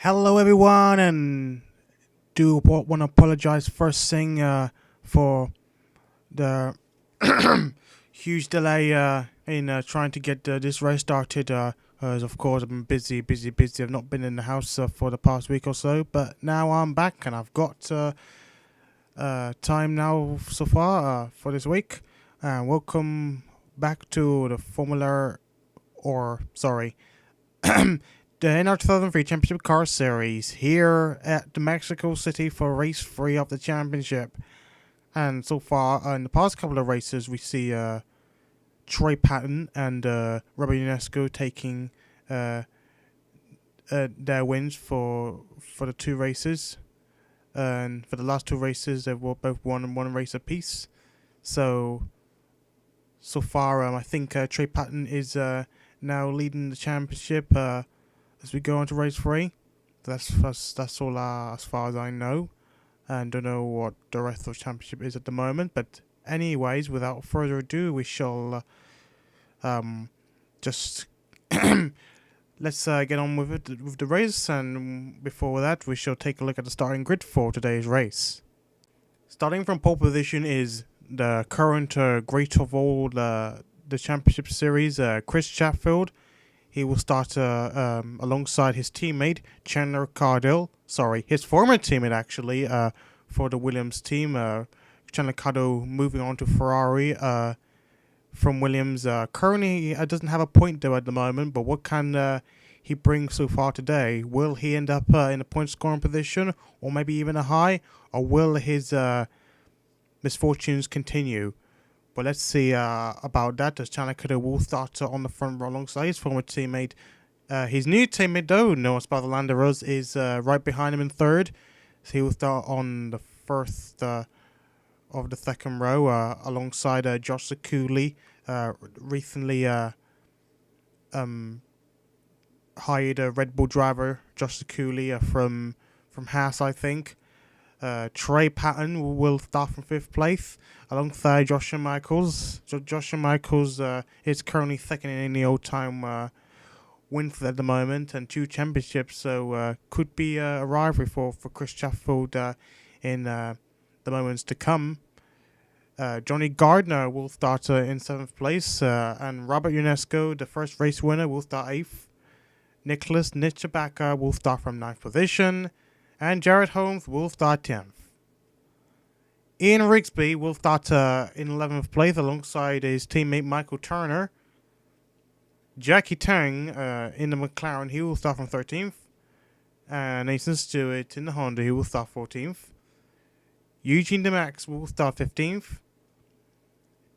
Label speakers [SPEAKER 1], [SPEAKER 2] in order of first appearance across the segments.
[SPEAKER 1] Hello, everyone, and do want to apologize first thing for the huge delay in trying to get this race started. As of course, I've been busy. I've not been in the house for the past week or so, but now I'm back and I've got time now so far for this week. Welcome back to the Formula, or sorry, the NR2003 Championship Car Series here at the Mexico City for race 3 of the championship. And so far, in the past couple of races, we see Troy Patton and Robert UNESCO taking their wins for the two races. And for the last two races, they've both won one race apiece. So far, I think Troy Patton is now leading the championship as we go on to race 3. That's all as far as I know. And don't know what the rest of the championship is at the moment. But anyways, without further ado, we shall just let's get on with the race. And before that, we shall take a look at the starting grid for today's race. Starting from pole position is the current great of all the championship series, Chris Chatfield. He will start alongside his teammate Chandler Cardell. Sorry, his former teammate actually for the Williams team. Chandler Cardell moving on to Ferrari from Williams. Currently, he doesn't have a point though at the moment. But what can he bring so far today? Will he end up in a point scoring position, or maybe even a high, or will his misfortunes continue? But let's see about that, as Chandler Cardell will start on the front row alongside his former teammate. His new teammate, though, known as by the Landeros, is right behind him in third. So he will start on the first of the second row alongside Josh Cooley, recently hired a Red Bull driver, Josh Cooley, from Haas, I think. Trey Patton will start from 5th place alongside Joshua Michaels. Joshua Michaels is currently second in the all-time wins at the moment and 2 championships, so could be a rivalry for Chris Chatfield in the moments to come. Johnny Gardner will start in 7th place, and Robert UNESCO, the first race winner, will start 8th. Nicholas Nitschbacher will start from 9th position. And Jared Holmes will start 10th. Ian Rigsby will start in 11th place alongside his teammate Michael Turner. Jackie Tang in the McLaren, he will start from 13th. And Nathan Stewart in the Honda, he will start 14th. Eugene DeMax will start 15th.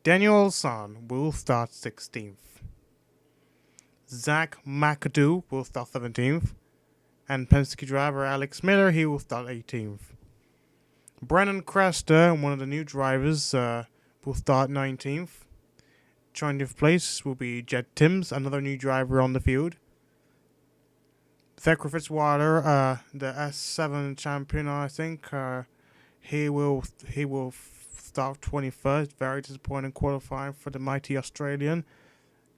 [SPEAKER 1] Daniel Olson will start 16th. Zach McAdoo will start 17th. And Penske driver Alex Miller, he will start 18th. Brennan Cresta, one of the new drivers, will start 19th. 20th place will be Jed Timms, another new driver on the field. Zachary Fitzwater, the S7 champion, I think, he will start 21st. Very disappointing qualifying for the mighty Australian,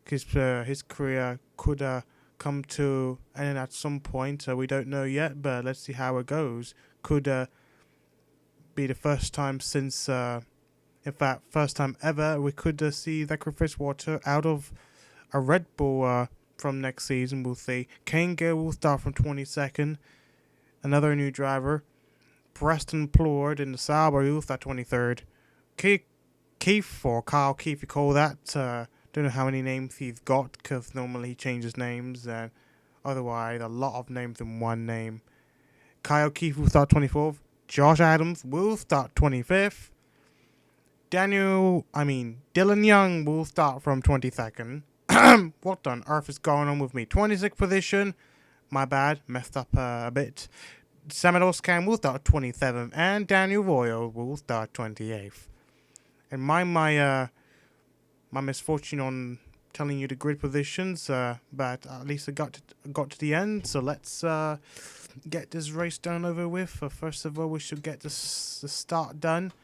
[SPEAKER 1] because his career could come to an end at some point. We don't know yet, but let's see how it goes. Could be the first time since, in fact, first time ever, we could see Zachary Fitzwater out of a Red Bull from next season. We'll see. Kane Gill will start from 22nd. Another new driver. Preston Plord in the Sauber, he will start 23rd. Keith, or Kyle Keith, you call that. Don't know how many names he's got, because normally he changes names, and otherwise a lot of names in one name. Kyle Keith will start 24th. Josh Adams will start 25th. Dylan Young will start from 22nd. What on earth is going on with me? 26th position. My bad, messed up a bit. Samuel Oscan will start 27th, and Daniel Royal will start 28th. And my misfortune on telling you the grid positions, but at least I got to the end. So let's get this race done over with. First of all, we should get the start done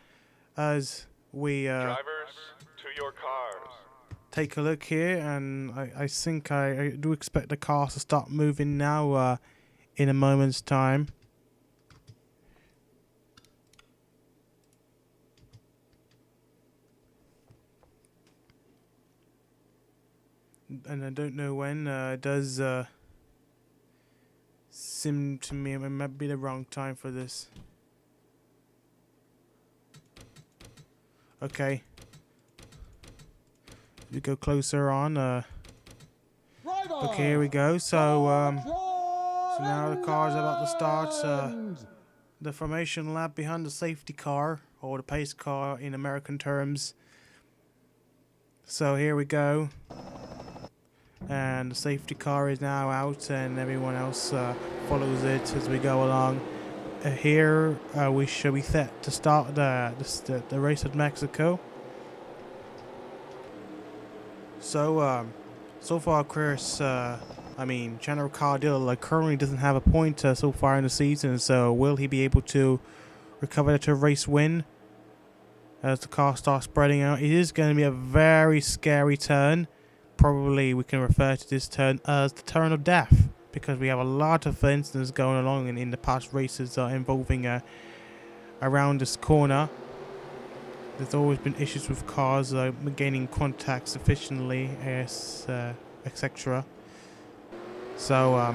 [SPEAKER 1] as we
[SPEAKER 2] drivers to your cars.
[SPEAKER 1] Take a look here, and I think I do expect the cars to start moving now in a moment's time. And I don't know when. It does seem to me it might be the wrong time for this. Okay. We go closer on. Okay, here we go. So now the car's about to start. The formation lap behind the safety car, or the pace car in American terms. So here we go. And the safety car is now out, and everyone else follows it as we go along. Here we shall be set to start the race at Mexico. So so far, Chris, General Cardillo currently doesn't have a point so far in the season. So will he be able to recover to a race win as the car starts spreading out? It is going to be a very scary turn. Probably we can refer to this turn as the turn of death, because we have a lot of incidents going along in the past races involving around this corner. There's always been issues with cars gaining contact sufficiently, etc. So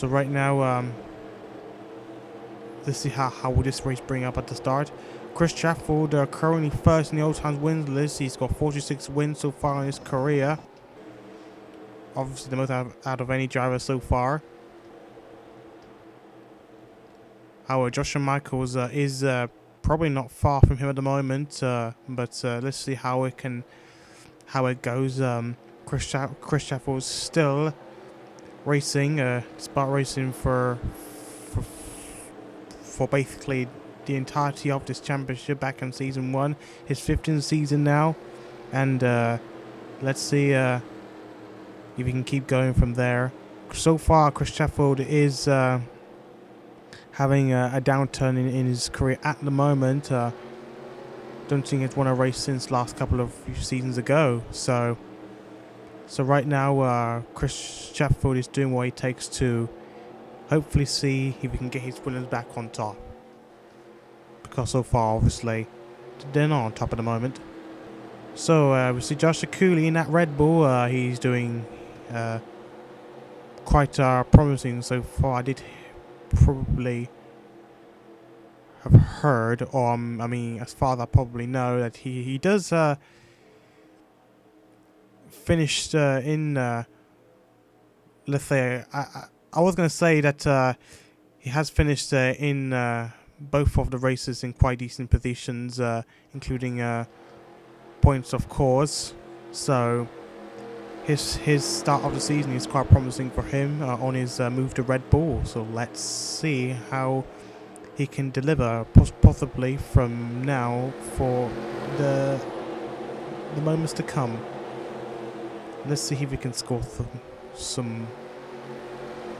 [SPEAKER 1] right now, let's see how will this race bring up at the start. Chris Chafford currently first in the Old Times wins list. He's got 46 wins so far in his career. Obviously the most out of any driver so far. Our Joshua Michaels is probably not far from him at the moment, but let's see how it goes. Chris Chafford's still racing, despite racing for basically the entirety of this championship back in season 1, his 15th season now, and let's see if he can keep going from there. So far, Chris Chafford is having a downturn in his career at the moment. Don't think he's won a race since last couple of seasons ago. So right now, Chris Chafford is doing what he takes to hopefully see if he can get his Williams back on top. Because so far, obviously, they're not on top at the moment. So we see Joshua Cooley in that Red Bull. He's doing quite promising so far. I did probably have heard, or as far as I probably know, that he does finished in. Let's say I was going to say that he has finished in both of the races in quite decent positions, including points, of course. So his start of the season is quite promising for him on his move to Red Bull. So let's see how he can deliver, possibly from now for the moments to come. Let's see if we can score some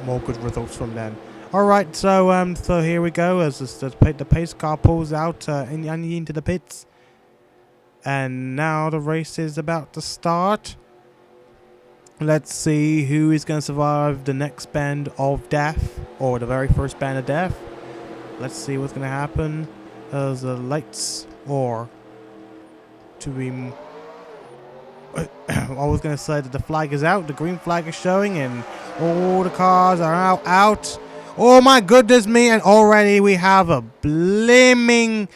[SPEAKER 1] more good results from then. Alright, so here we go as the pace car pulls out into the pits. And now the race is about to start. Let's see who is going to survive the next band of death, or the very first band of death. Let's see what's going to happen as the lights or to be... I was going to say that the flag is out, the green flag is showing, and all the cars are out. Oh my goodness me, and already we have a blaming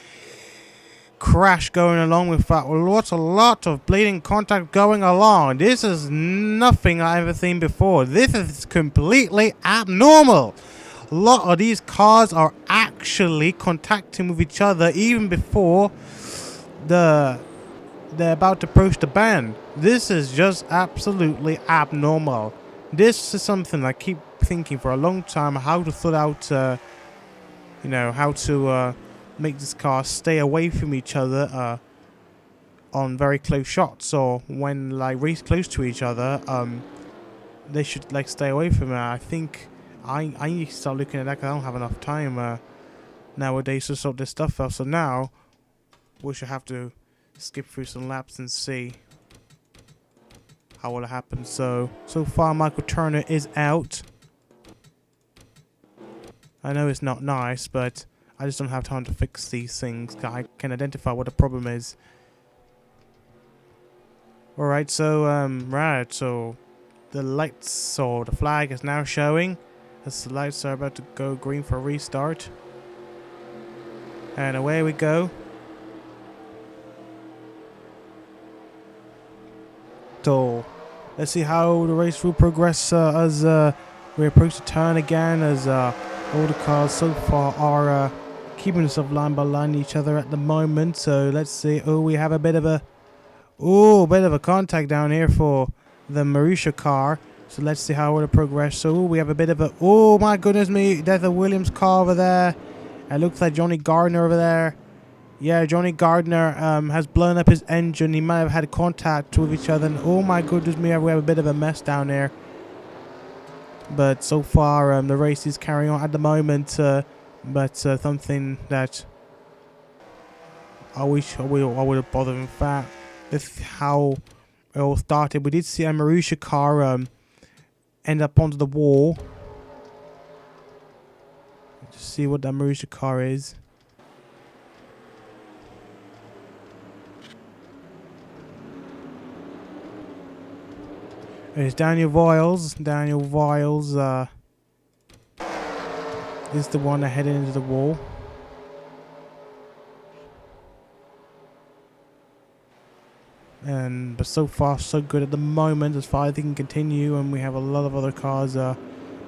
[SPEAKER 1] crash going along with that. A lot of bleeding contact going along. This is nothing I've ever seen before. This is completely abnormal. A lot of these cars are actually contacting with each other even before they're about to approach the band. This is just absolutely abnormal. This is something I keep thinking for a long time, how to sort out, how to make this car stay away from each other on very close shots, or when race close to each other, they should stay away from it. I think I need to start looking at that because I don't have enough time nowadays to sort this stuff out. So now we should have to skip through some laps and see how will it happen. So far Michael Turner is out. I know it's not nice, but I just don't have time to fix these things. I can identify what the problem is. Alright, so, right, so the lights or the flag is now showing as the lights are about to go green for restart. And away we go. So, let's see how the race will progress as we approach the turn again, as all the cars so far are keeping themselves line by line each other at the moment. So let's see. Oh, we have a bit of a contact down here for the Marussia car. So let's see how it will progress. So we have a bit of a, oh my goodness me, there's a Williams car over there. It looks like Johnny Gardner over there. Yeah, Johnny Gardner has blown up his engine. He might have had contact with each other. And oh my goodness me, we have a bit of a mess down there. But so far, the race is carrying on at the moment. But something that I wish I would have bothered. In fact, this is how it all started. We did see a Marussia car end up onto the wall. Let's see what that Marussia car is. There's Daniel Voiles. Daniel Voiles is the one that headed into the wall. But so far so good at the moment, as far as they can continue, and we have a lot of other cars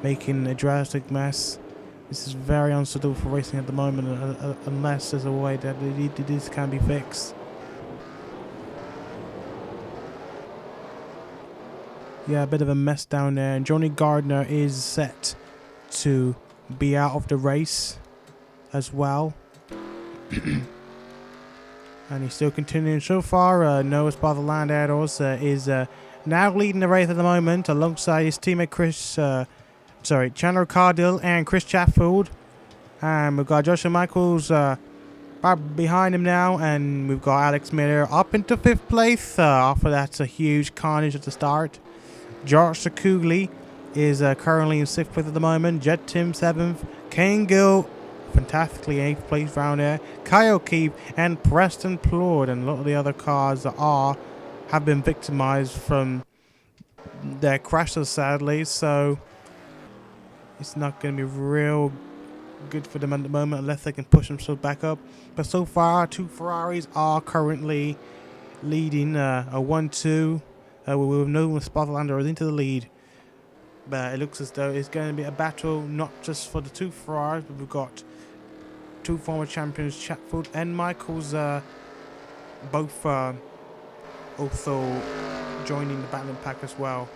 [SPEAKER 1] making a drastic mess. This is very unsuitable for racing at the moment, unless there's a way that this can be fixed. Yeah, a bit of a mess down there, and Johnny Gardner is set to be out of the race as well. And he's still continuing so far. Noah Spartalandados is now leading the race at the moment alongside his teammate Chandler Cardill and Chris Chatfield. And we've got Joshua Michaels right behind him now, and we've got Alex Miller up into 5th place. After that's a huge carnage at the start. George Sakugli is currently in 6th place at the moment. Jet Tim 7th. Kane Gill fantastically 8th place round there. Kyle Keefe and Preston Plourde, and a lot of the other cars have been victimized from their crashes, sadly. So it's not going to be real good for them at the moment unless they can push themselves back up. But so far, 2 Ferraris are currently leading a 1-2. With Noah Spartalandados into the lead. But it looks as though it's going to be a battle not just for the 2 Ferraris, but we've got 2 former champions, Chatfield and Michaels, both also joining the battling pack as well.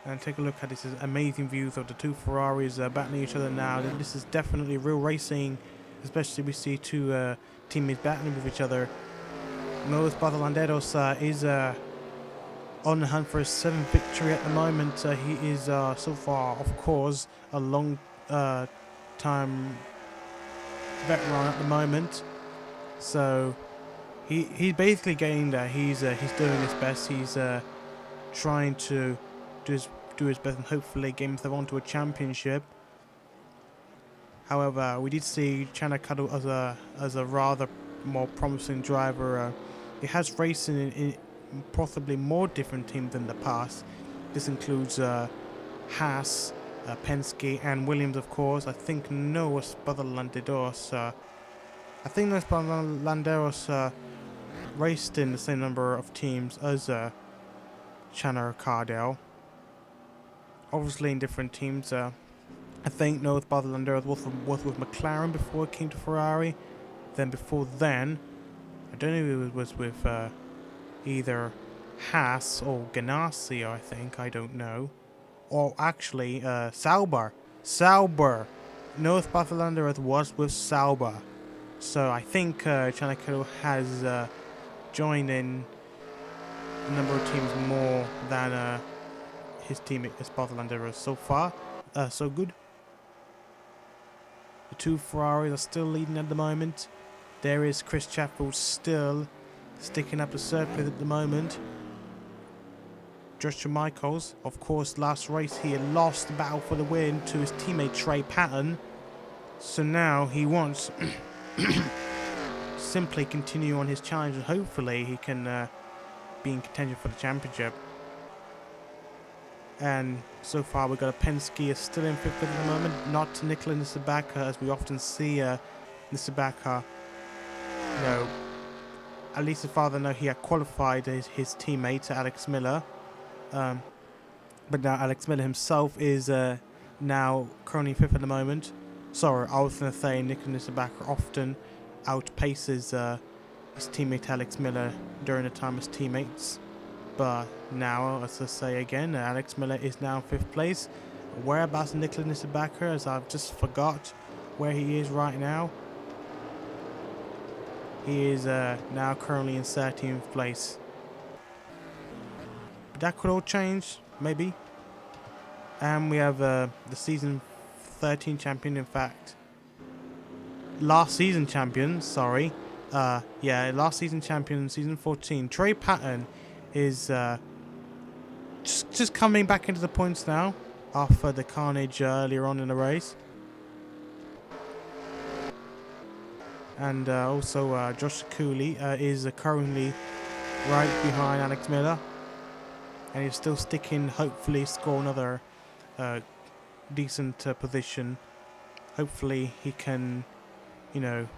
[SPEAKER 1] And take a look at this amazing views of the 2 Ferraris battling each other now. This is definitely real racing, especially we see 2 teammates battling with each other. Noah Spartalandados is on the hunt for his 7th victory at the moment. He is so far, of course, a long time veteran at the moment. So he's basically getting there. He's doing his best. He's trying to do his best and hopefully get himself onto a championship. However, we did see Chandler Cuddle as a rather more promising driver. He has raced in possibly more different teams than the past. This includes Haas, Penske, and Williams, of course. I think Noah Spartalandados raced in the same number of teams as Chandler Cardell. Obviously in different teams. I think Noah Spartalandados was with McLaren before it came to Ferrari. Then before then, I don't know if it was with either Haas or Ganassi, I think, I don't know. Or actually, Sauber. Noah Spartalandados was with Sauber. So I think Chanakiro has joined in a number of teams more than his teammate Spartalandados so far. So good. The 2 Ferraris are still leading at the moment. There is Chris Chatfield still sticking up the circuit at the moment. Joshua Michaels. Of course, last race he had lost the battle for the win to his teammate Trey Patton. So now he wants simply continue on his challenge and hopefully he can be in contention for the championship. And so far we've got a Penske is still in 5th at the moment, not Nikola Nisabaka, as we often see Nisabaka, you know, at least as far as I know he had qualified his teammate Alex Miller. But now Alex Miller himself is now currently 5th at the moment. Sorry, I was going to say Nikola Nisabaka often outpaces his teammate Alex Miller during the time as teammates. But now, as I say again, Alex Miller is now in 5th place. Whereabouts Nikola Nisabaka, as I've just forgot where he is right now. He is now currently in 13th place. But that could all change, maybe. And we have the season 13 champion, in fact. Last season champion, sorry. Last season champion, season 14. Trey Patton is just coming back into the points now after the carnage earlier on in the race. And also Josh Cooley is currently right behind Alex Miller, and he's still sticking, hopefully score another decent position. Hopefully he can, you know,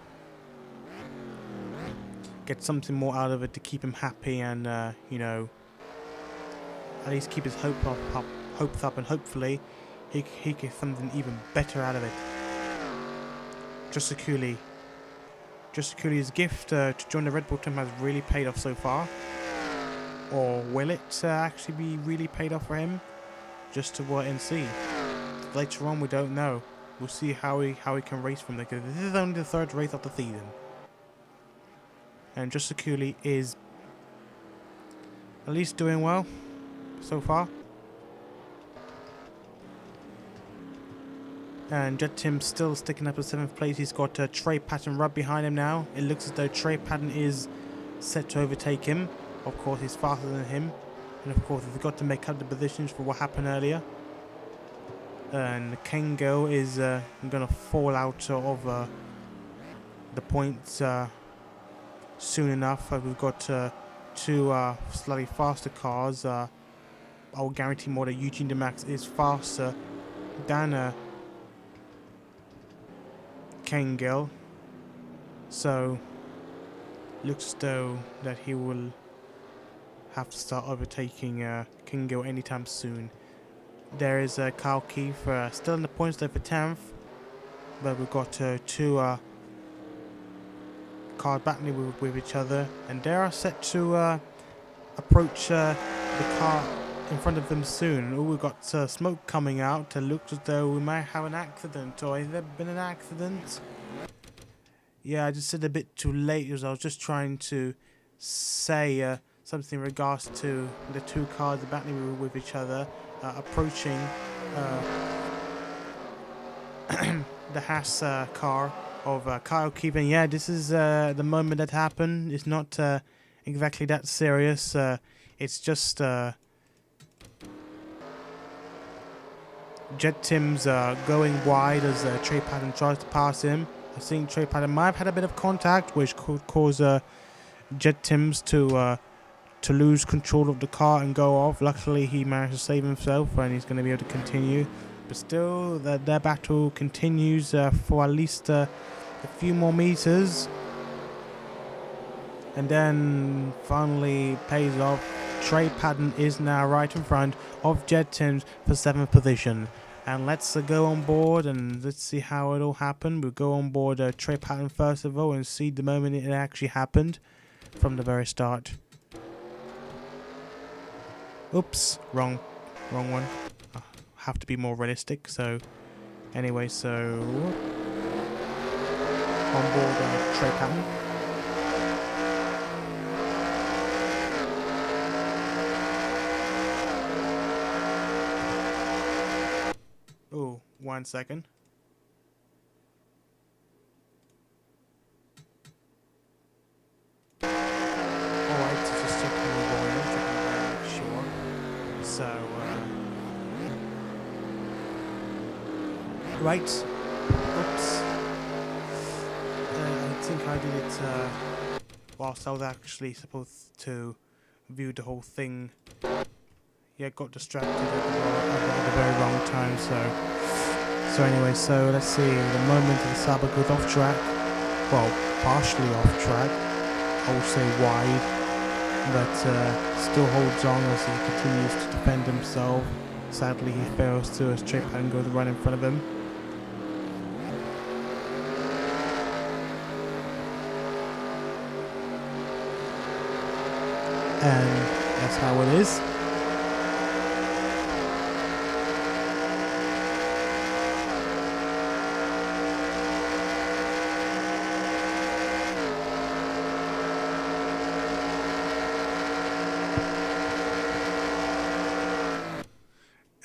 [SPEAKER 1] get something more out of it to keep him happy and, you know, at least keep his hopes up, and hopefully he gets something even better out of it. Justin Cooley's gift to join the Red Bull team has really paid off so far. Or will it actually be really paid off for him? Just to wait and see. Later on, we don't know. We'll see how he can race from there, because this is only the 3rd race of the season. And Justin Cooley is at least doing well so far. And Jet Tim's still sticking up at 7th place. He's got Trey Patton right behind him now. It looks as though Trey Patton is set to overtake him. Of course, he's faster than him. And of course, he's got to make up the positions for what happened earlier. And Kengo is going to fall out of the points soon enough. We've got 2 slightly faster cars. I'll guarantee more that Eugene DeMax is faster than Ken Gill, so looks as though that he will have to start overtaking Ken Gill anytime soon. There is Kyle Keefe still in the points there for 10th, but we've got 2 cars battling with each other, and they are set to approach the car in front of them soon. Oh, we've got smoke coming out. It looks as though we might have an accident, or has there been an accident? Yeah, I just said a bit too late, because I was just trying to say something in regards to the 2 cars battling with each other, approaching the Haas car of Kyle Keefe. And yeah, this is the moment that happened. It's not exactly that serious. It's just Jet Tim's going wide as Trey Patton tries to pass him. I think Trey Patton might have had a bit of contact, which could cause Jet Tim's to lose control of the car and go off. Luckily, he managed to save himself, and he's going to be able to continue. But still, their battle continues for at least a few more meters. And then finally pays off. Trey Patton is now right in front of Jet Tims for 7th position. And let's go on board and let's see how it all happened. We'll go on board Trey Patton first of all and see the moment it actually happened from the very start. Oops, wrong one. I have to be more realistic. So anyway, so on board Trey Patton. Oh, 1 second. Alright, so just checking the volume, sure. So, right. Oops. I think I did it whilst I was actually supposed to view the whole thing. Yeah, got distracted at the very wrong time, so anyway, so let's see, the moment the Saber goes off track, well, partially off track, I would say wide, but still holds on as he continues to defend himself. Sadly, he fails to a straight and goes right in front of him. And that's how it is.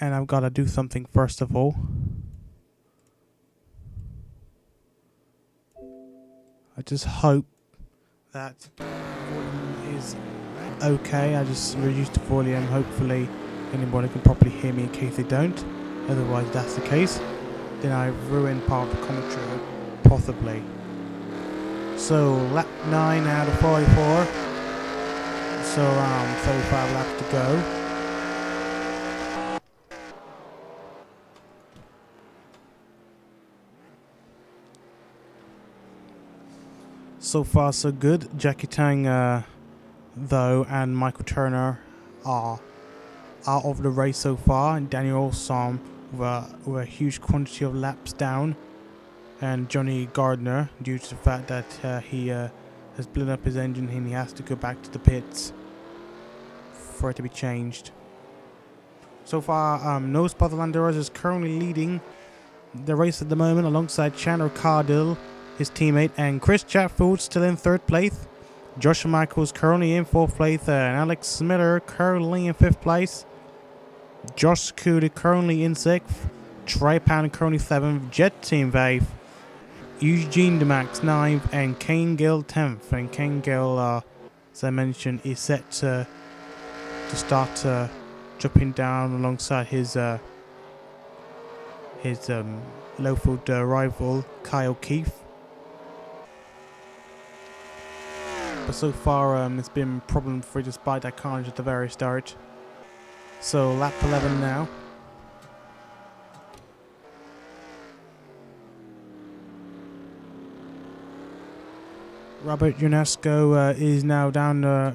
[SPEAKER 1] And I've got to do something first of all. I just hope that volume is okay. I just reduced the volume. Hopefully anybody can properly hear me in case they don't. Otherwise that's the case. Then I've ruined part of the commentary, possibly. So lap 9 out of 44. So around 35 laps to go. So far so good. Jackie Tang though and Michael Turner are out of the race so far, and Daniel Olson with a huge quantity of laps down, and Johnny Gardner, due to the fact that he has blown up his engine and he has to go back to the pits for it to be changed. So far, Nose Landeros is currently leading the race at the moment alongside Chandler Cardill, his teammate, and Chris Chatfield still in 3rd place. Josh Michaels currently in 4th place, and Alex Miller currently in 5th place. Josh Scooter currently in 6th. Trey Pound currently 7th. Jet Team 8th. Eugene DeMax 9th, and Kane Gill 10th. And Kane Gill, as I mentioned, is set to start dropping down alongside his Lowfield rival Kyle Keith. But so far it's been problem free despite that carnage at the very start. So lap 11 now. Robert UNESCO is now down the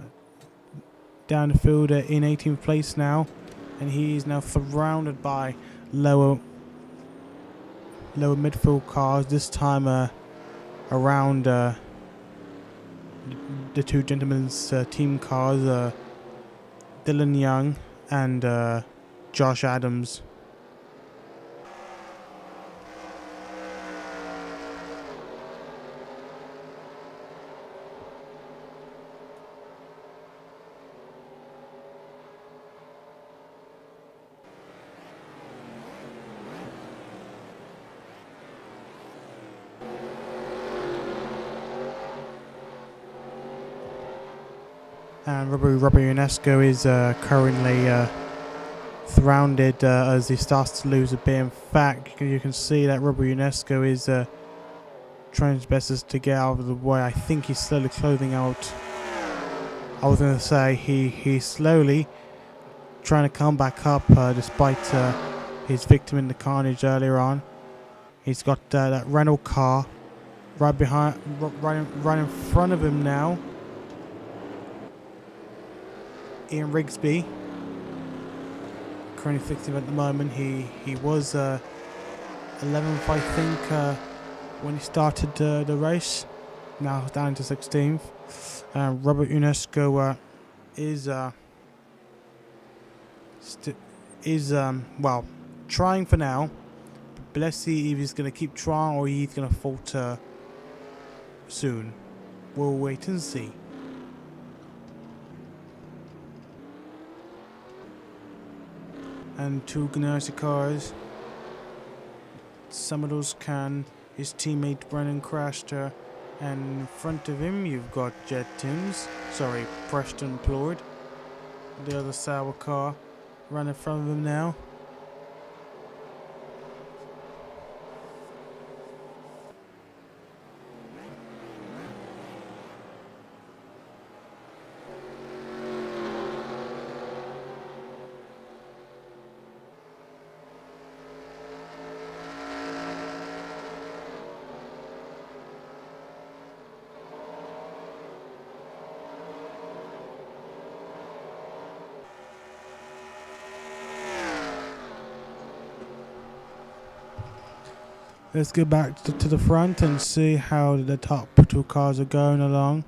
[SPEAKER 1] field in 18th place now, and he is now surrounded by lower midfield cars. This time around the two gentlemen's team cars, Dylan Young and Josh Adams. And Robert UNESCO is currently surrounded as he starts to lose a bit. In fact, you can see that Robert UNESCO is trying his best to get out of the way. I think he's slowly closing out. I was going to say he's slowly trying to come back up despite his victim in the carnage earlier on. He's got that Renault car right behind, right in front of him now. Ian Rigsby currently 60th at the moment. He was 11th, I think, when he started the race. Now down to 16th. Robert UNESCO is well, trying for now. But let's see if he's going to keep trying or he's going to falter soon. We'll wait and see. And two Ganassi cars. Some of those his teammate Brennan crashed and in front of him you've got Preston Plord. The other sour car run in front of him now. Let's get back to the front and see how the top two cars are going along.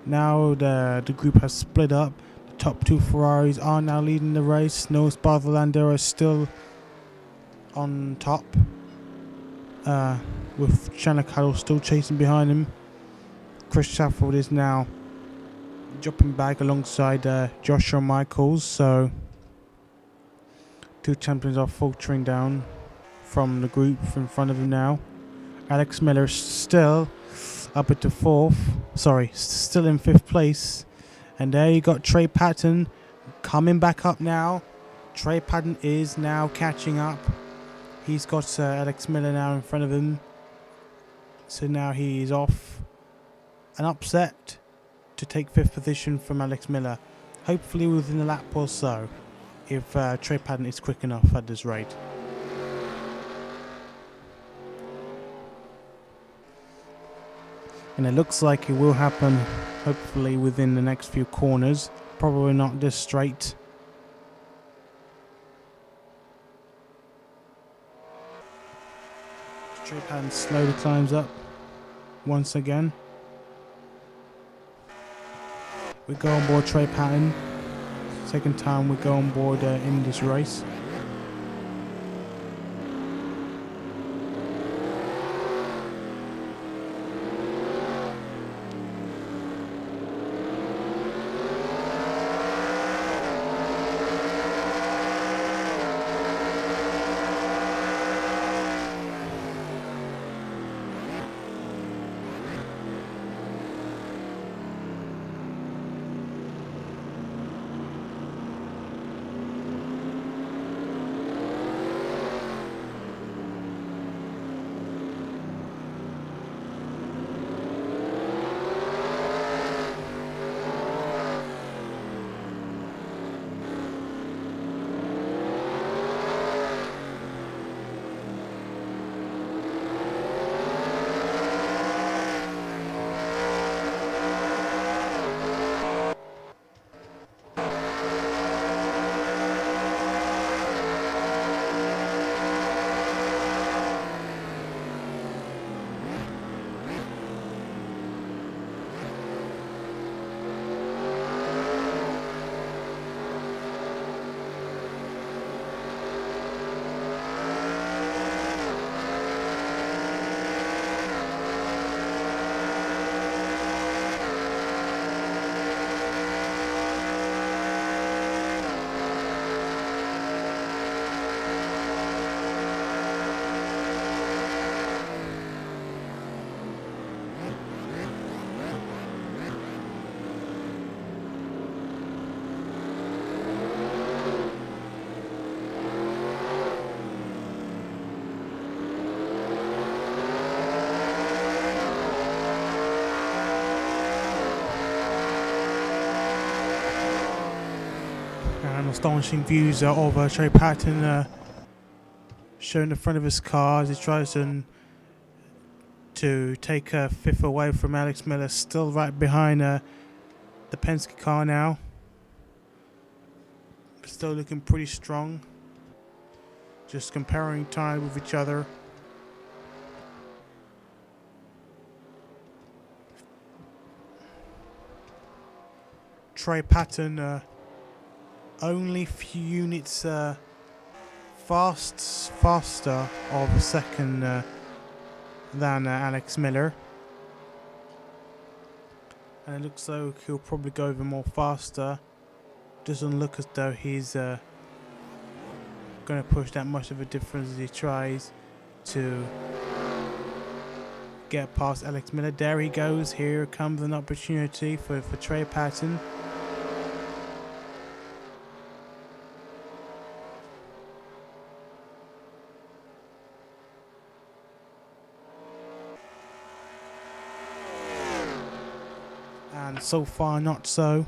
[SPEAKER 1] Now the group has split up. The top two Ferraris are now leading the race. No Sparta Landero is still on top, with Chanakado still chasing behind him. Chris Sheffield is now dropping back alongside Joshua Michaels, so two champions are filtering down from the group in front of him now. Alex Miller still up at the still in 5th place. And there you got Trey Patton coming back up now. Trey Patton is now catching up. He's got Alex Miller now in front of him. So now he is off an upset to take 5th position from Alex Miller. Hopefully within a lap or so, if Trey Patton is quick enough at this rate. And it looks like it will happen, hopefully within the next few corners. Probably not this straight. Trey Patton slowly climbs up once again. We go on board Trey Patton. Second time we go on board in this race. And astonishing views of Trey Patton showing the front of his car as he tries to take 5th away from Alex Miller, still right behind the Penske car now. Still looking pretty strong. Just comparing time with each other. Trey Patton only few units faster of a second than Alex Miller, and it looks like he'll probably go even more faster. Doesn't look as though he's going to push that much of a difference as he tries to get past Alex Miller. There he goes. Here comes an opportunity for Trey Patton. so far not so.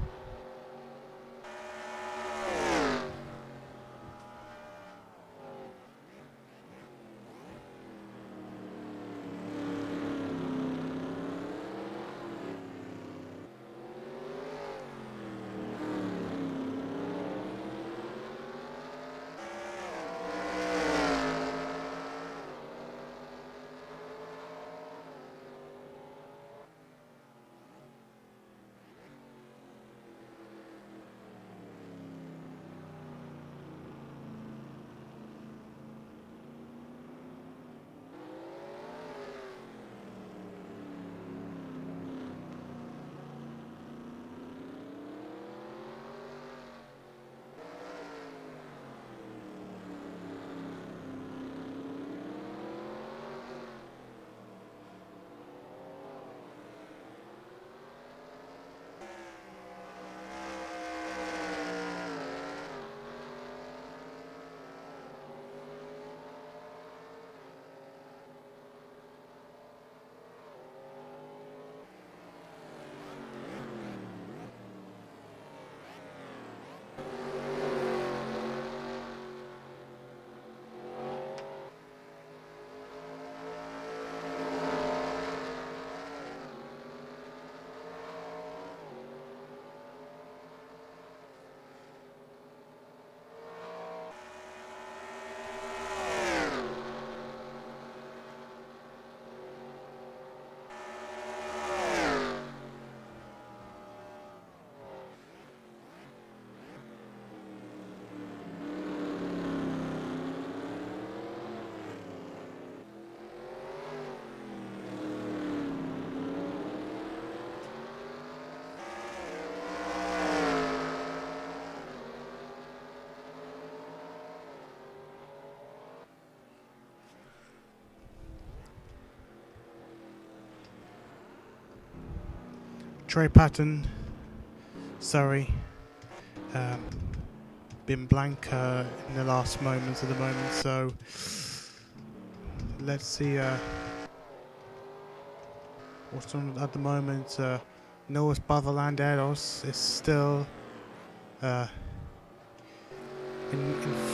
[SPEAKER 1] Trey Patton, sorry, been blank in the last moments of the moment, so let's see what's on at the moment. Noah's Bartholanderos is still in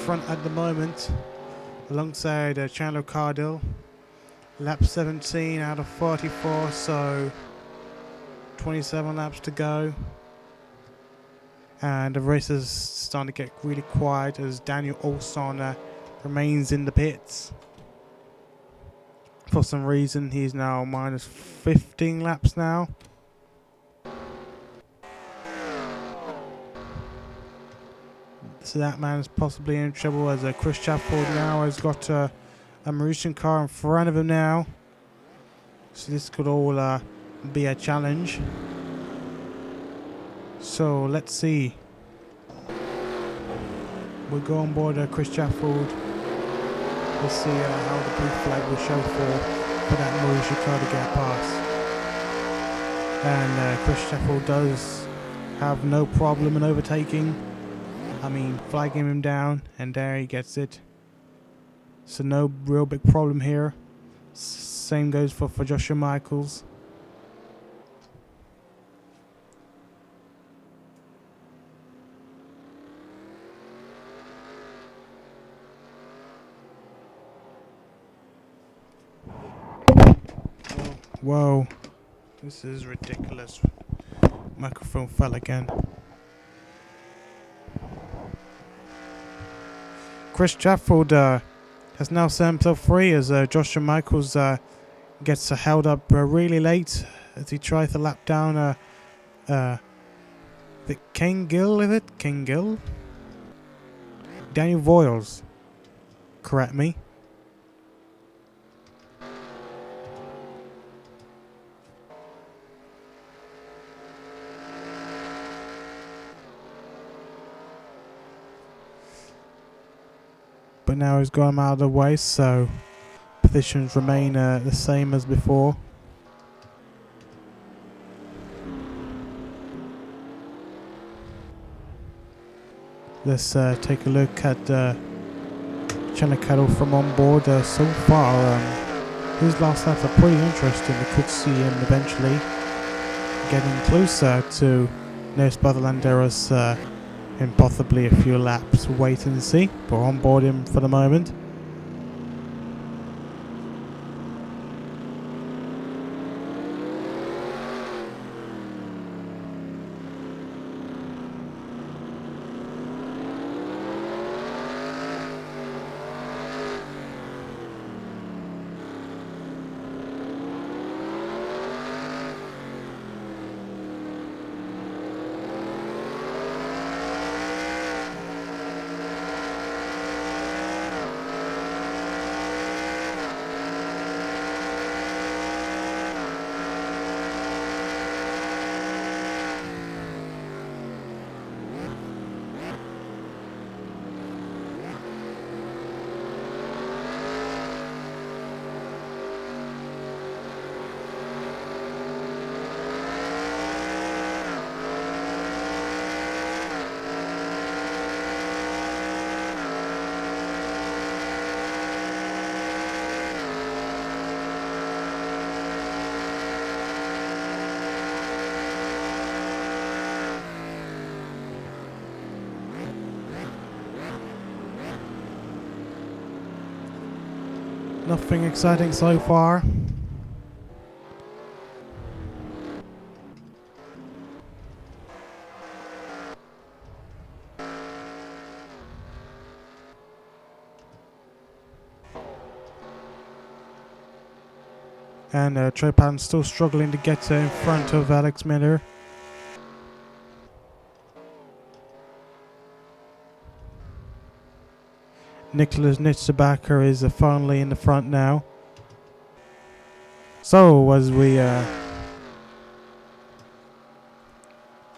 [SPEAKER 1] front at the moment, alongside Chandler Cardill. Lap 17 out of 44, so 27 laps to go, and the race is starting to get really quiet as Daniel Olson remains in the pits. For some reason, he's now minus 15 laps now. So that man is possibly in trouble, as Chris Chafford now has got a Mauritian car in front of him now. So this could all be a challenge. So let's see. We'll go on board Chris Chafford. Let's see how the blue flag will show for that Mauritius car to get past. And Chris Chafford does have no problem in overtaking. I mean, flagging him down, and there he gets it. So no real big problem here. Same goes for Joshua Michaels. Whoa, this is ridiculous. Microphone fell again. Chris Chafford has now set himself free as Joshua Michaels gets held up really late as he tries to lap down the King Gill, is it? King Gill? Daniel Voiles. Correct me. But now he's got him out of the way, so positions remain the same as before. Let's take a look at Chandler Cattle from on board. So far, his last laps are pretty interesting. We could see him eventually getting closer to Nose by the Landeros in possibly a few laps. Wait and see. We're on board him for the moment. Nothing exciting so far. And Trepan still struggling to get in front of Alex Miller. Nicholas Nitzebacher is finally in the front now. So as we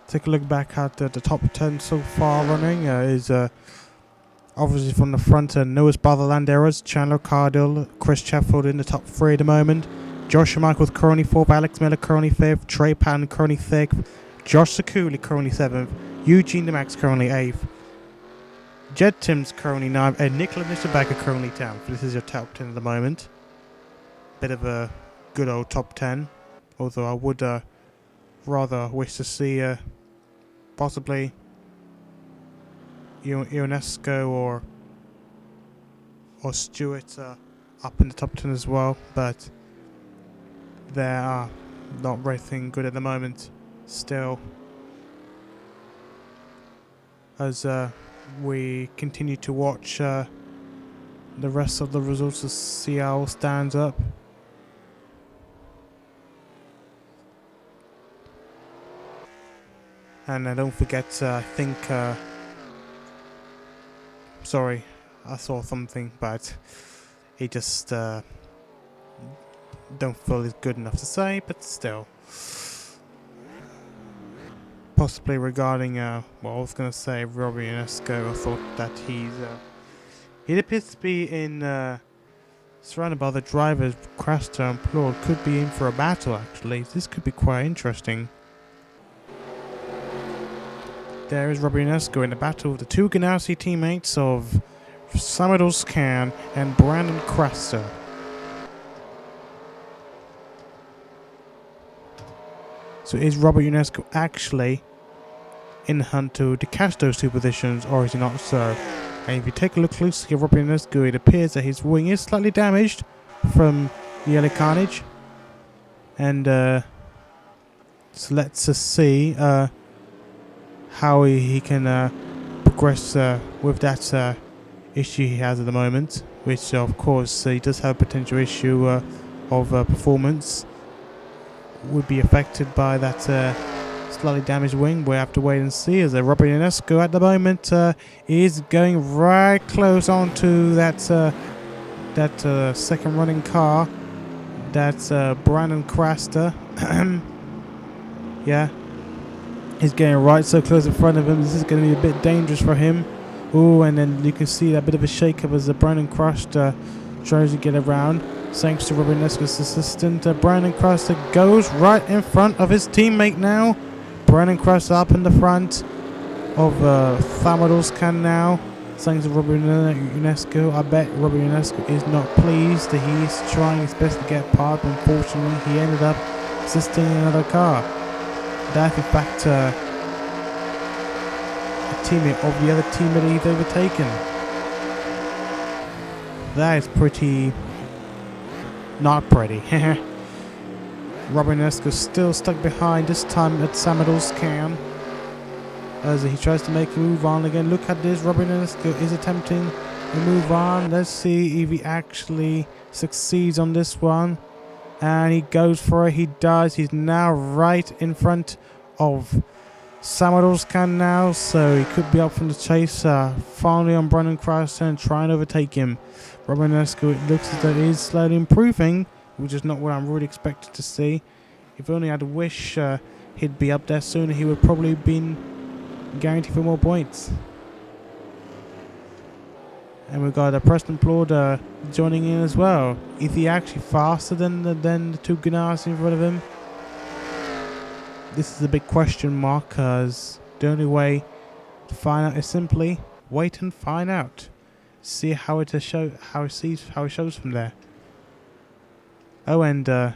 [SPEAKER 1] take a look back at the top 10 so far running, is obviously from the front, Noah's Brother Landeros, Chandler Cardill, Chris Sheffield in the top 3 at the moment. Josh Michaels currently 4th, Alex Miller currently 5th, Trey Pan currently 6th, Josh Sakuli currently 7th, Eugene DeMax currently 8th, Jed Timms currently 9th, and Nicola Nisselbacker currently 10th. This is your top 10 at the moment. Bit of a good old top 10, although I would rather wish to see possibly Ionesco or Stewart up in the top 10 as well, but they are not racing good at the moment still, as we continue to watch the rest of the results to see how it stands up. And don't forget, I think sorry, I saw something, but it just don't feel it's good enough to say, but still. Possibly regarding, well, I was going to say Robbie Ionesco, I thought that he appears to be in, surrounded by the drivers, Craster and Plord, could be in for a battle actually. This could be quite interesting. There is Robbie Ionesco in the battle with the 2 Ganassi teammates of Samuel Scan and Brandon Craster. So is Robert Ionesco actually in the hunt to catch those 2 positions, or is he not so? And if you take a look closely at Robert Ionesco, it appears that his wing is slightly damaged from the early carnage. And so let's see how he can progress with that issue he has at the moment, which of course he does have a potential issue of performance would be affected by that slightly damaged wing. We have to wait and see, as Robert Ionesco at the moment is going right close onto that second running car. That's Brandon Craster. Yeah, he's getting right so close in front of him. This is going to be a bit dangerous for him. Ooh, and then you can see that bit of a shake-up as Brandon Craster tries to get around. Thanks to Robert Ionesco's assistant, Brandon Craster goes right in front of his teammate now. Brandon Craster up in the front of Thamadoscan now. Thanks to Robert Ionesco. I bet Robert Ionesco is not pleased. He's trying his best to get past. Unfortunately, he ended up assisting another car. That in fact a teammate of the other teammate he's overtaken. That is pretty not pretty. Robinesco still stuck behind, this time at Samador's can. As he tries to make a move on again. Look at this, Robinesco is attempting to move on. Let's see if he actually succeeds on this one. And he goes for it, he does. He's now right in front of Samador's can now, so he could be up from the chase. Finally on Brandon Cross and try and overtake him. Robinesco, it looks as though he is slowly improving, which is not what I'm really expected to see. If only I'd wish he'd be up there sooner, he would probably been guaranteed for more points. And we've got Preston Plauder joining in as well. Is he actually faster than the two Gunnars in front of him? This is a big question mark, because the only way to find out is simply wait and find out. See how it shows from there. Oh, and the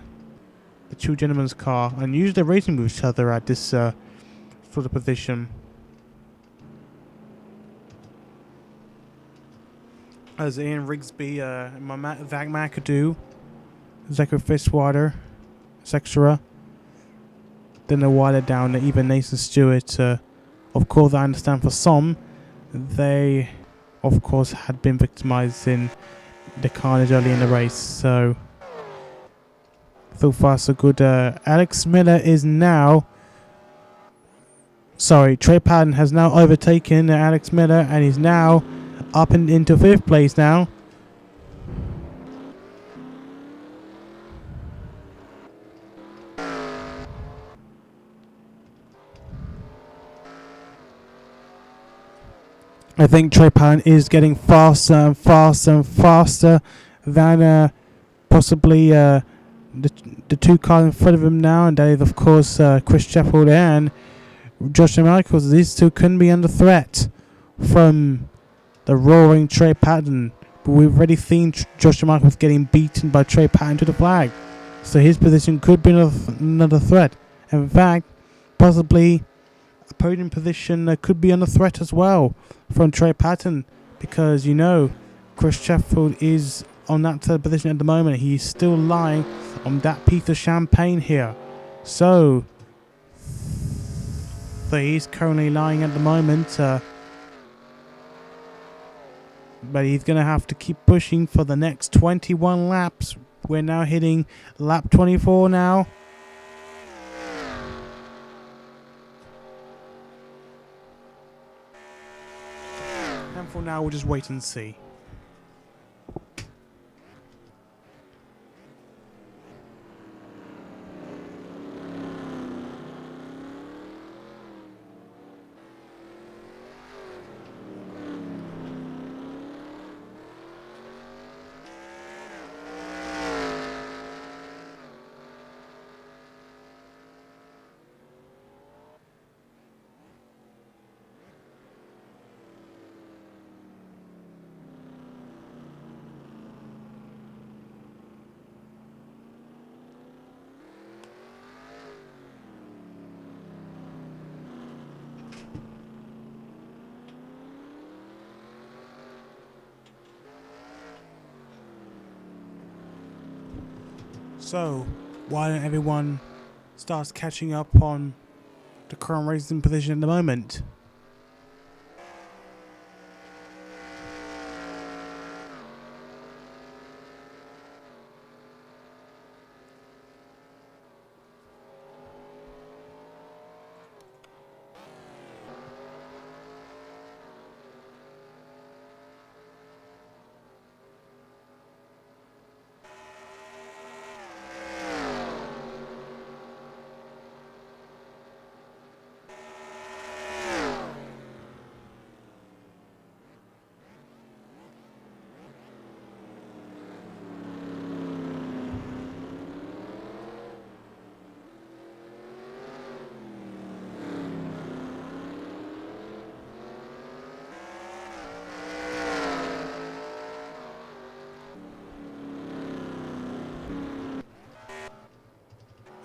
[SPEAKER 1] two gentlemen's car, and usually they're racing with each other at this sort of position. As Ian Rigsby, Zach McAdoo, Zachary Fitzwater, etc. Then a while down, even Nathan Stewart. Of course, I understand for some, they, of course, had been victimized in the carnage early in the race. So far so good. Alex Miller is now... Sorry, Trey Patton has now overtaken Alex Miller, and he's now up and into 5th place now. I think Trey Patton is getting faster and faster and faster than possibly the two cars in front of him now, and that is of course Chris Sheffield and Josh Michaels. These two couldn't be under threat from the roaring Trey Patton, but we've already seen Josh Michaels getting beaten by Trey Patton to the flag, so his position could be another threat. In fact, possibly a podium position could be under threat as well from Trey Patton, because you know Chris Sheffield is on that third position at the moment. He's still lying on that piece of champagne here, so he's currently lying at the moment. But he's going to have to keep pushing for the next 21 laps. We're now hitting lap 24 now. And for now, we'll just wait and see. So, why don't everyone starts catching up on the current racing position at the moment?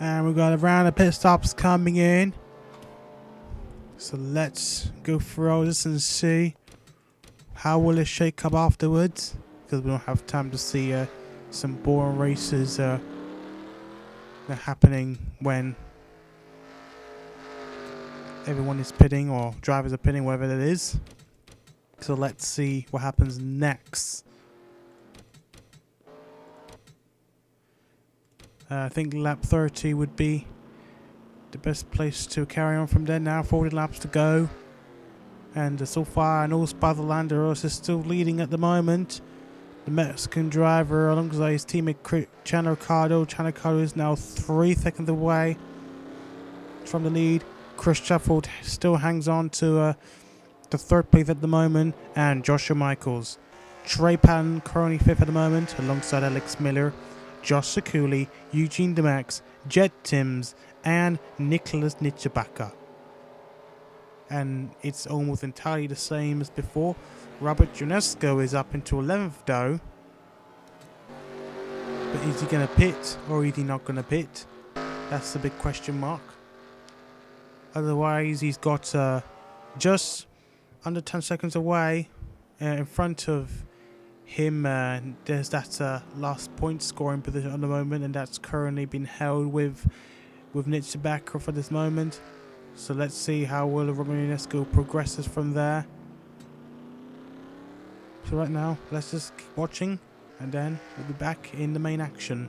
[SPEAKER 1] And we've got a round of pit stops coming in. So let's go through all this and see how will it shake up afterwards. Because we don't have time to see some boring races that are happening when everyone is pitting or drivers are pitting, whatever it is. So let's see what happens next. I think lap 30 would be the best place to carry on from there. Now 40 laps to go. And so far, no Spadolander is still leading at the moment. The Mexican driver alongside his teammate Chanarcado. Chanarcado is now 3 seconds away from the lead. Chris Sheffield still hangs on to the 3rd place at the moment. And Joshua Michaels. Trey Patton currently 5th at the moment alongside Alex Miller, Josh Sakuli, Eugene Demax, Jed Timms, and Nicholas Nitshabaka. And it's almost entirely the same as before. Robert Junesco is up into 11th though. But is he going to pit or is he not going to pit? That's the big question mark. Otherwise, he's got just under 10 seconds away in front of him. There's that last point scoring position at the moment, and that's currently been held with Nitshabaka for this moment. So let's see how well Robert Junesco progresses from there. So right now, let's just keep watching, and then we'll be back in the main action.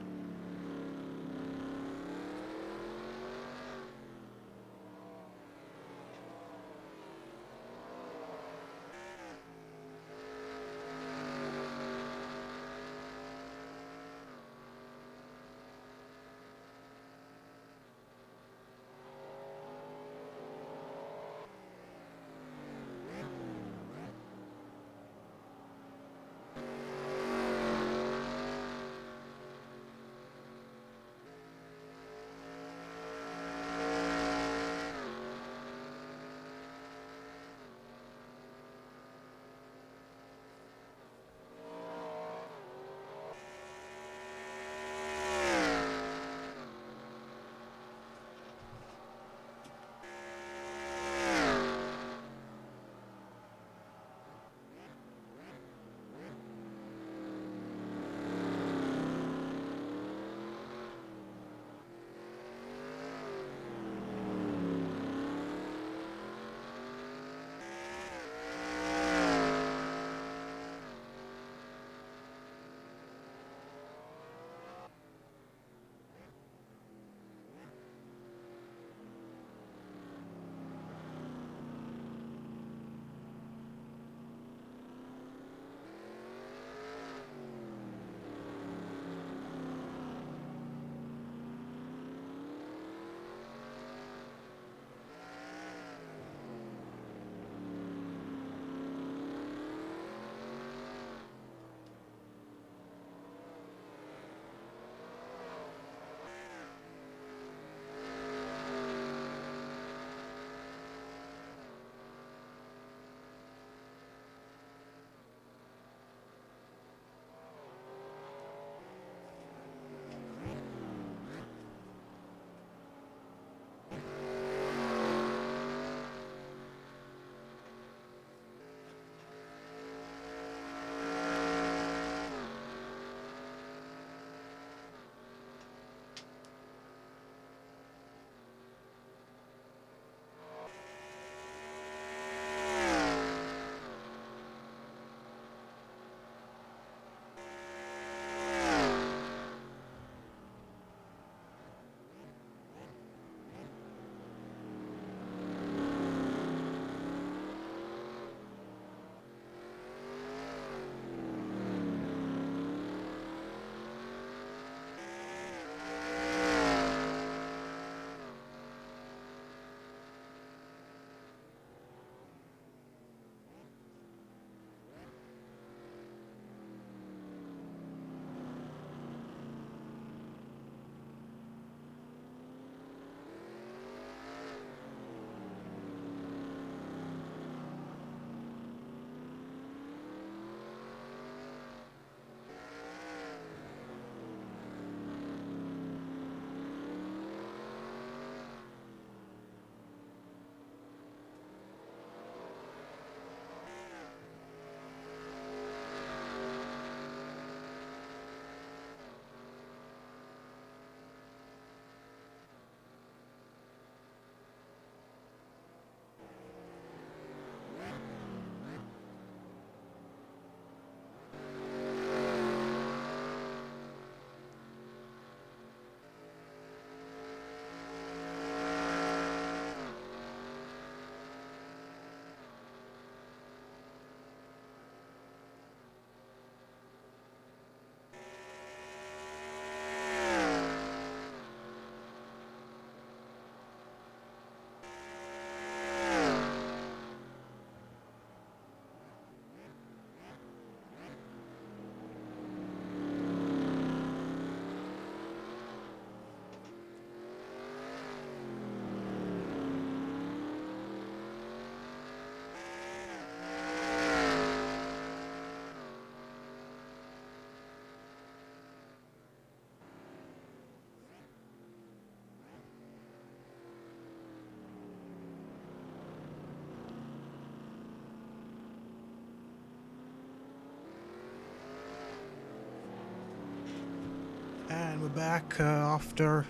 [SPEAKER 1] And we're back after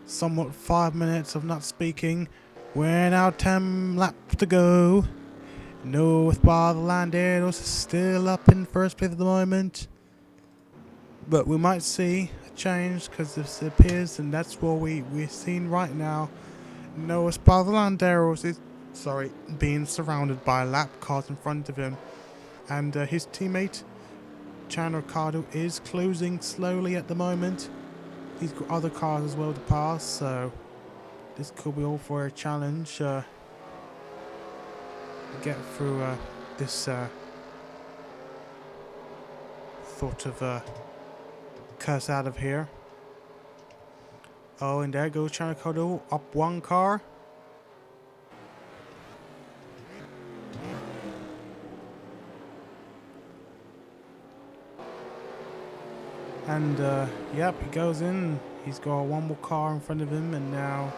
[SPEAKER 1] somewhat 5 minutes of not speaking. We're now 10 laps to go. North by the Landeros is still up in first place at the moment. But we might see a change because it appears, and that's what we're seeing right now. North by the Landeros is being surrounded by lap cars in front of him. And his teammate Chan Ricardo is closing slowly at the moment. He's got other cars as well to pass, so this could be all for a challenge. Get through this sort of curse out of here. Oh, and there goes Chan Ricardo up one car. And yep, he goes in. He's got one more car in front of him, and now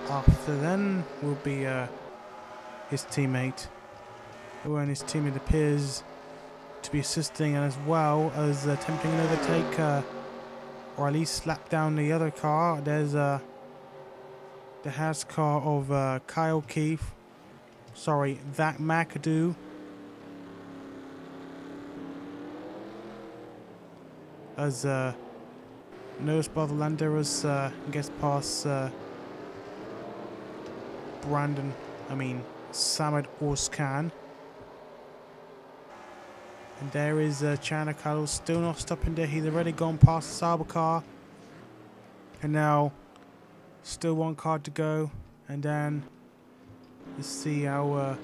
[SPEAKER 1] after then will be his teammate. And his teammate appears to be assisting, and as well as attempting an overtake, or at least slap down the other car. There's the Haas car of Kyle Keefe. Sorry, that McAdoo. As Nose by the Landeros gets past Samad Orskan. And there is Chan Ricardo still not stopping there. He's already gone past the Sauber car. And now still one car to go. And then you see how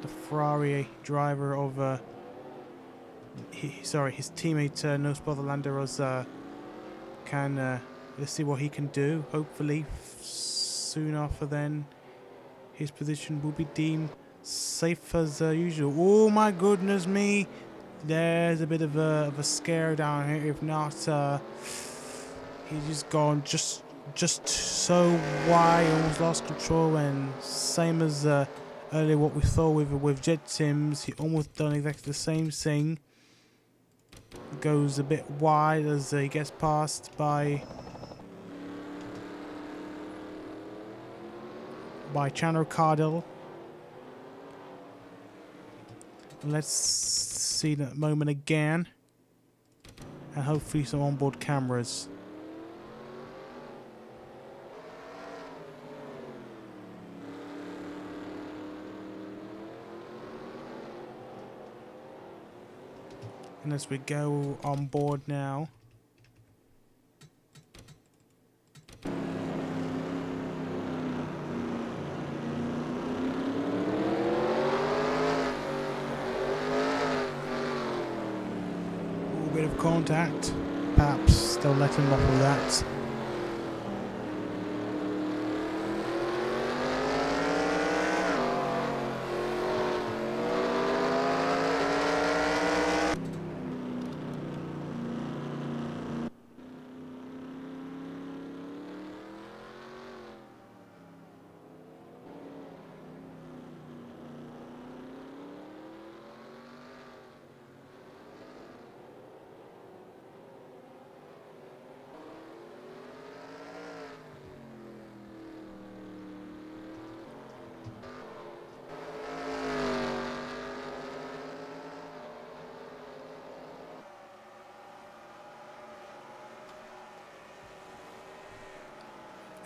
[SPEAKER 1] the Ferrari driver of his teammate Nose by the Landeros can let's see what he can do. Hopefully soon after then his position will be deemed safe as usual. Oh my goodness me, there's a bit of a scare down here. If not, he's just gone just so wide, almost lost control. And same as earlier what we saw with Jet Sims, he almost done exactly the same thing. Goes a bit wide as he gets passed by Chan Ricardo. Let's see that moment again, and hopefully some onboard cameras. And as we go on board now, a little bit of contact, perhaps they'll let him off with that.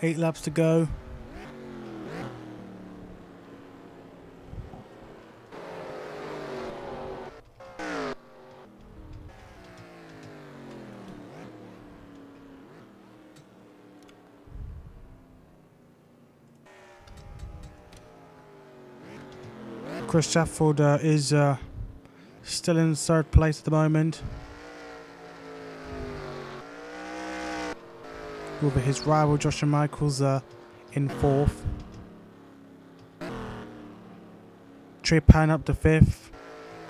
[SPEAKER 1] Eight laps to go. Chris Stafford is still in third place at the moment, with his rival Joshua Michaels in fourth. Trepan up to fifth.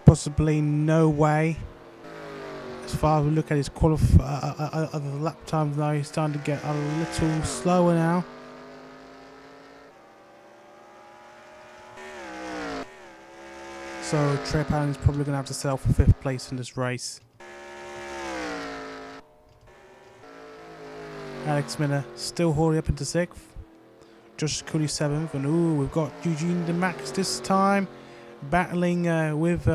[SPEAKER 1] Possibly no way. As far as we look at his lap times now, he's starting to get a little slower now. So Trepan is probably going to have to settle for fifth place in this race. Alex Miller still holding up into 6th. Josh Cooley 7th. And ooh, we've got Eugene DeMax this time battling with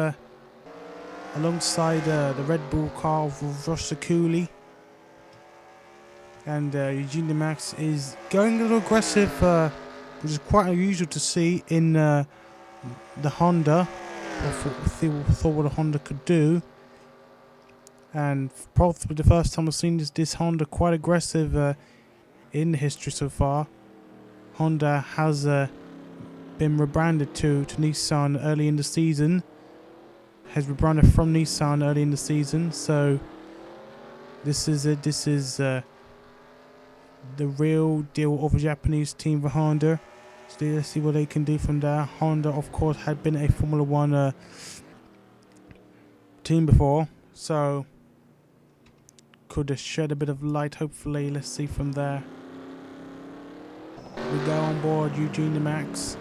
[SPEAKER 1] alongside the Red Bull car of Josh Cooley. And Eugene DeMax is going a little aggressive, which is quite unusual to see in the Honda. I thought what a Honda could do. And probably the first time I've seen this Honda quite aggressive in history so far. Honda has been rebranded to Nissan early in the season. Has rebranded from Nissan early in the season. So this is it. This is the real deal of a Japanese team for Honda. So let's see what they can do from there. Honda, of course, had been a Formula One team before, so could shed a bit of light. Hopefully, let's see from there. We go on board Eugene DeMax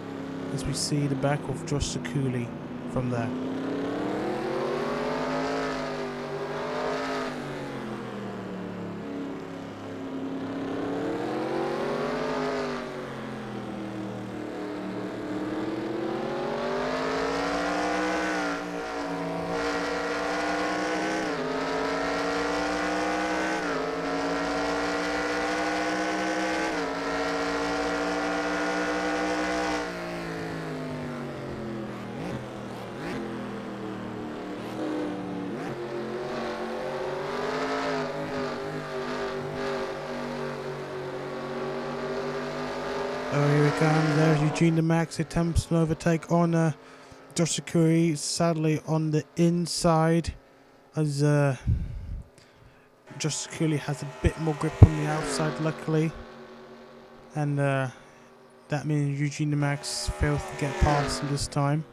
[SPEAKER 1] as we see the back of Josh Cooley from there. Oh, here he comes. There's Eugene DeMax. Attempts an overtake on Josh Cooley. Sadly on the inside, as Josh Cooley has a bit more grip on the outside, luckily. And that means Eugene DeMax fails to get past him this time.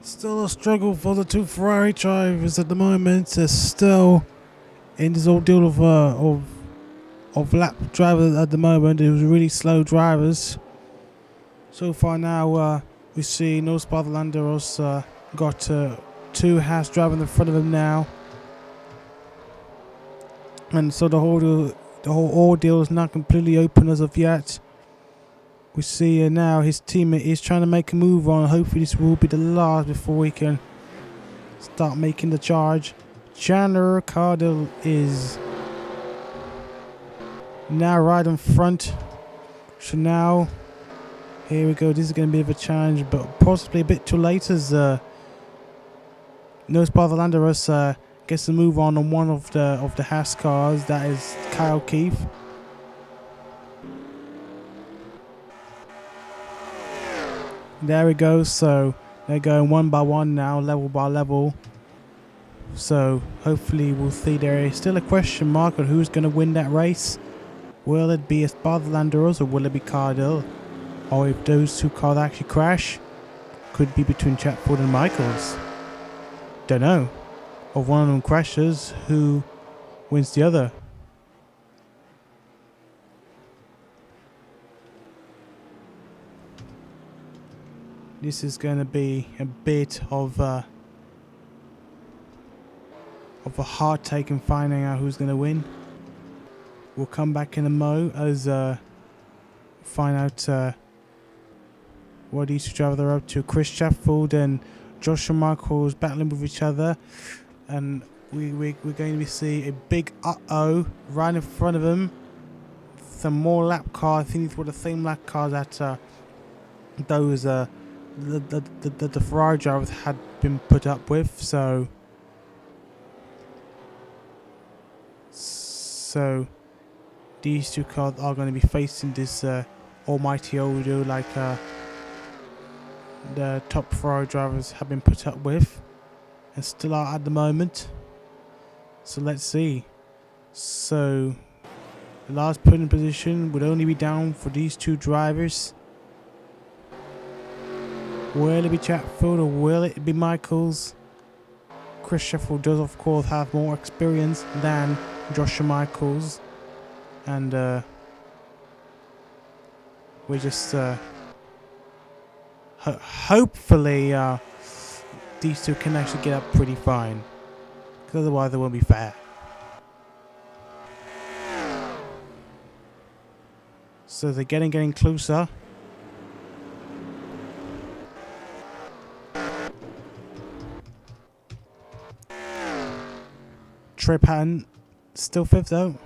[SPEAKER 1] Still a struggle for the two Ferrari drivers at the moment. They're still in this ordeal of lap drivers at the moment. It was really slow drivers. So far now, we see Nospa Landeros got two Haas driving in front of him now, and so the whole ordeal is not completely open as of yet. We see now his teammate is trying to make a move on. Hopefully this will be the last before we can start making the charge. Chandler Cardell is now right in front. So now, here we go. This is going to be a bit of a challenge, but possibly a bit too late as No Spa Landeros gets a move on one of the Haas cars. That is Kyle Keith. There we go. So they're going one by one now, level by level. So hopefully we'll see. There is still a question mark on who's going to win that race. Will it be Landeros or will it be Cardell? Or if those two cars actually crash, could be between Chatfield and Michaels. Don't know. Or one of them crashes, who wins the other? This is going to be a bit of a heart take in finding out who's going to win. We'll come back in a mo as find out what these two drivers are up to. Chris Sheffield and Joshua Michaels battling with each other, and we're going to see a big uh-oh right in front of them. Some more lap cars. I think these were the same lap cars that those the Ferrari drivers had been put up with. So these two cars are going to be facing this almighty Odo like the top Ferrari drivers have been put up with and still are at the moment. So let's see. So the last podium position would only be down for these two drivers. Will it be Chatfield or will it be Michaels? Chris Sheffield does of course have more experience than Joshua Michaels, and we just hopefully these two can actually get up pretty fine, because otherwise it won't be fair. So they're getting closer. Trey Patton still fifth though.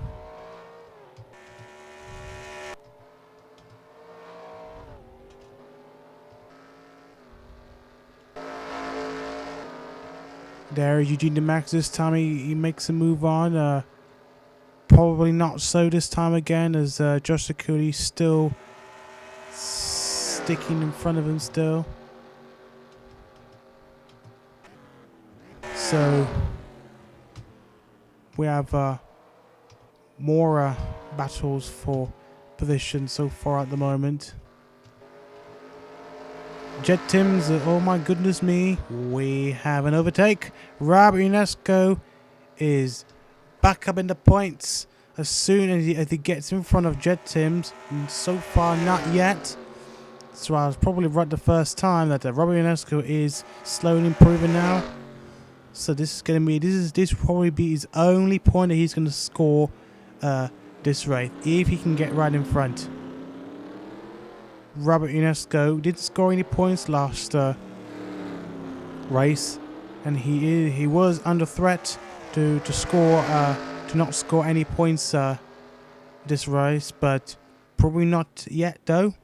[SPEAKER 1] There, Eugene DeMax this time he makes a move on. Probably not so this time again, as Josh Sakudi still sticking in front of him still. So we have more battles for position so far at the moment. Jet Timms, oh my goodness me, we have an overtake. Robert UNESCO is back up in the points as soon as he gets in front of Jet Timms. And so far not yet. So I was probably right the first time that Robert UNESCO is slowly improving now. So this is going to be, this will probably be his only point that he's going to score this race, if he can get right in front. Robert UNESCO didn't score any points last race, and he was under threat to not score any points this race, but probably not yet though.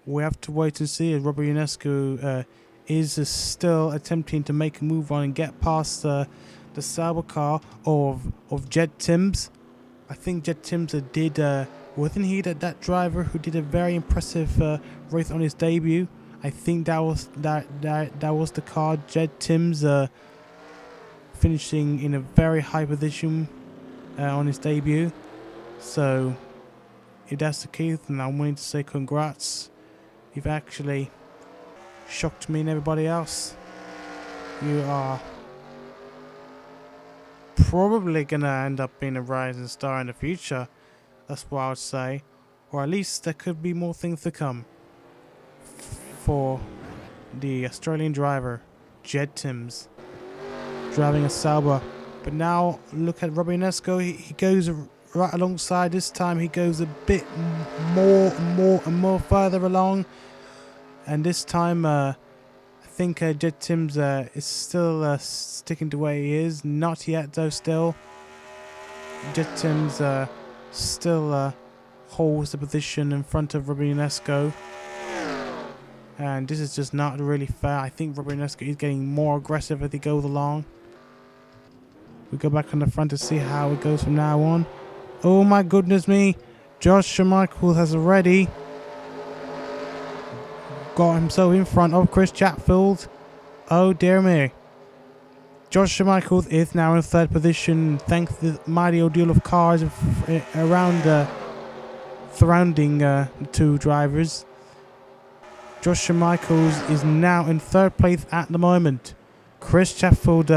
[SPEAKER 1] We have to wait and see, as Robert UNESCO is still attempting to make a move on and get past the Sauber car of Jet Timms. I think Jet Timms did. Wasn't he that driver who did a very impressive race on his debut? I think that was the car. Jet Timms finishing in a very high position on his debut. So if that's the case, then I'm willing to say congrats. You've actually shocked me and everybody else. You are probably gonna end up being a rising star in the future. That's what I would say. Or at least there could be more things to come for the Australian driver, Jet Timms, driving a Sauber. But now look at Robert UNESCO. He goes right alongside. This time he goes a bit more further along. And this time I think Jet Timms is still sticking to where he is. Not yet though still. Jet Timms still holds the position in front of Robert UNESCO, and this is just not really fair. I think Robert UNESCO is getting more aggressive as he goes along. We go back on the front to see how it goes from now on. Oh my goodness me, Joshua Michaels has already got himself in front of Chris Chatfield. Oh dear me. Joshua Michaels is now in third position thanks to the mighty ordeal of cars around surrounding the two drivers. Joshua Michaels is now in third place at the moment. Chris Chatfield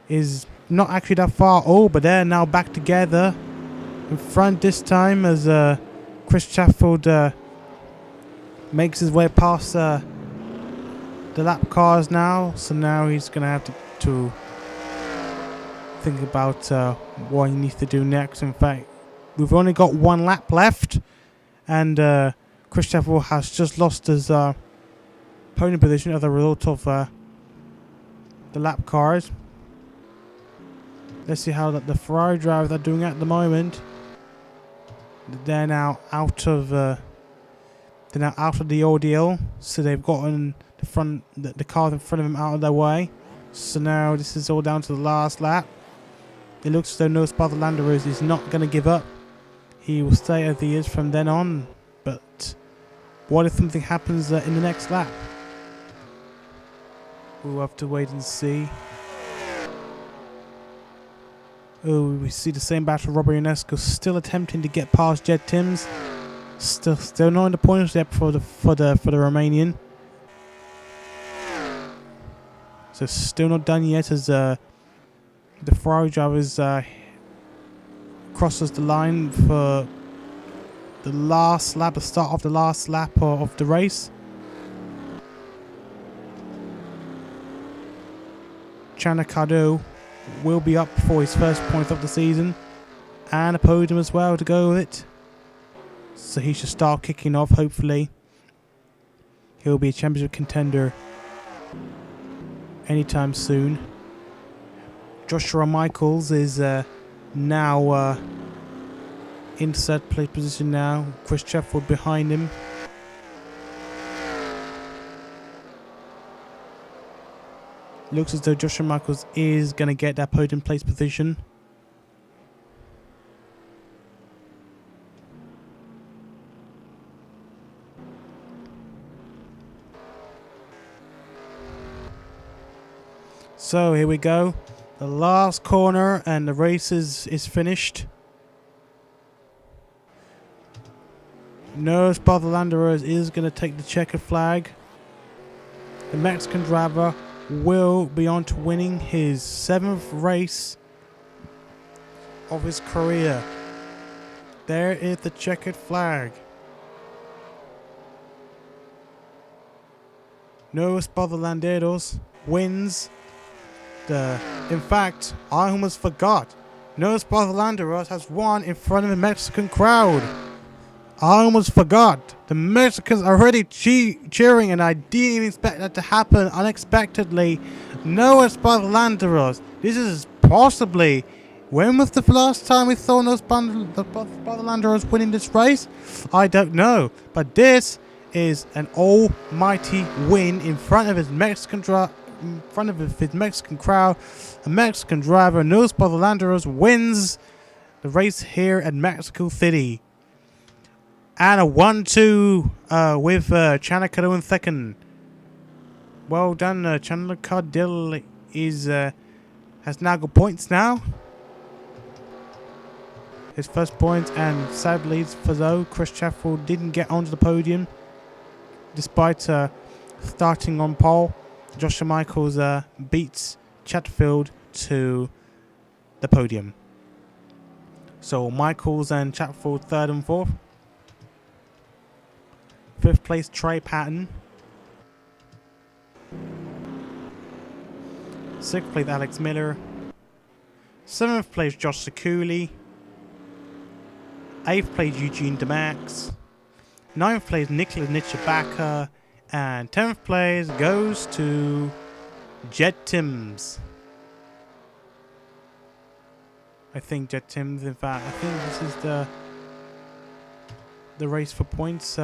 [SPEAKER 1] is not actually that far. Oh, but they're now back together in front this time as Chris Chatfield makes his way past the lap cars now, so now he's gonna have to think about what he needs to do next. In fact, we've only got one lap left, and Chris Chapel has just lost his podium position as a result of the lap cars. Let's see how the Ferrari drivers are doing at the moment. They're now out of the ordeal, so they've gotten the cars in front of them out of their way. So now this is all down to the last lap. It looks as though No Spot the Land Rover is not going to give up. He will stay as he is from then on. But what if something happens in the next lap? We'll have to wait and see. Oh, we see the same battle. Robert Ionesco still attempting to get past Jed Timms. Still not in the points yet for the Romanian. So still not done yet as the Ferrari drivers crosses the line for the last lap, the start of the last lap of the race. Chanakado will be up for his first point of the season and a podium as well to go with it. So he should start kicking off, hopefully. He'll be a championship contender anytime soon. Joshua Michaels is now in third place position now. Chris Sheffield behind him. Looks as though Joshua Michaels is going to get that podium place position. So here we go. The last corner and the race is finished. No Spot the Land Rover is going to take the checkered flag. The Mexican driver will be on to winning his 7th race of his career. There is the checkered flag. No Spot the Landeros wins. In fact, I almost forgot. No Spot the Landeros has won in front of the Mexican crowd. I almost forgot. The Mexicans are already cheering, and I didn't even expect that to happen unexpectedly. No Spot the Landeros. This is possibly... When was the last time we saw No Spot the Landeros winning this race? I don't know. But this is an almighty win in front of his Mexican crowd. A Mexican driver, No Spot the Landeros, wins the race here at Mexico City. And a 1-2 with Chanakado in second. Well done, Chanakado has now got points now. His first point, and sadly for though, Chris Chaffel didn't get onto the podium despite starting on pole. Joshua Michaels beats Chatfield to the podium. So Michaels and Chatfield 3rd and 4th. 5th place Trey Patton. 6th place Alex Miller. 7th place Josh Sakuli. 8th place Eugene Demax. 9th place Nicholas Nitschbacher. And 10th place goes to Jed Timms. I think Jed Timms, in fact, I think this is the race for points.